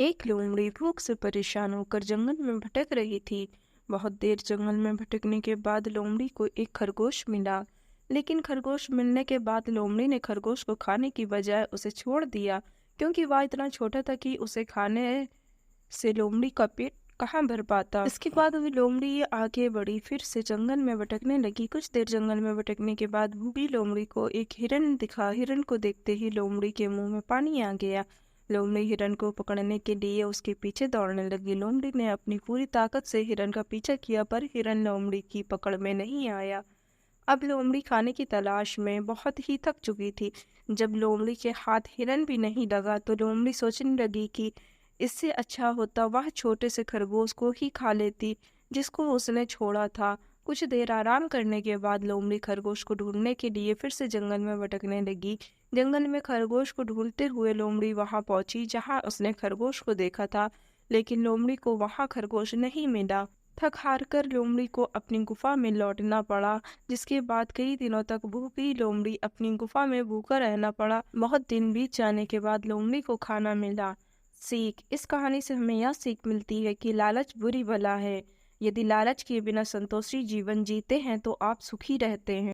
एक लोमड़ी भूख से परेशान होकर जंगल में भटक रही थी। बहुत देर जंगल में भटकने के बाद लोमड़ी को एक खरगोश मिला। लेकिन खरगोश मिलने के बाद लोमड़ी ने खरगोश को खाने की बजाय उसे छोड़ दिया, क्योंकि वह इतना छोटा था कि उसे खाने से लोमड़ी का पेट कहाँ भर पाता। इसके बाद भी लोमड़ी आगे बढ़ी, फिर से जंगल में भटकने लगी। कुछ देर जंगल में भटकने के बाद बूढ़ी लोमड़ी को एक हिरन दिखा। हिरन को देखते ही लोमड़ी के मुंह में पानी आ गया। लोमड़ी हिरन को पकड़ने के लिए उसके पीछे दौड़ने लगी। लोमड़ी ने अपनी पूरी ताकत से हिरन का पीछा किया, पर हिरन लोमड़ी की पकड़ में नहीं आया। अब लोमड़ी खाने की तलाश में बहुत ही थक चुकी थी। जब लोमड़ी के हाथ हिरन भी नहीं लगा तो लोमड़ी सोचने लगी कि इससे अच्छा होता वह छोटे से खरगोश को ही खा लेती, जिसको उसने छोड़ा था। कुछ देर आराम करने के बाद लोमड़ी खरगोश को ढूंढने के लिए फिर से जंगल में भटकने लगी। जंगल में खरगोश को ढूंढते हुए लोमड़ी वहां पहुंची जहां उसने खरगोश को देखा था, लेकिन लोमड़ी को वहां खरगोश नहीं मिला। थक हार कर लोमड़ी को अपनी गुफा में लौटना पड़ा, जिसके बाद कई दिनों तक भूखी लोमड़ी अपनी गुफा में भूखा रहना पड़ा। बहुत दिन बीत जाने के बाद लोमड़ी को खाना मिला। सीख: इस कहानी से हमें यह सीख मिलती है कि लालच बुरी बला है। यदि लालच किए बिना संतोषी जीवन जीते हैं तो आप सुखी रहते हैं।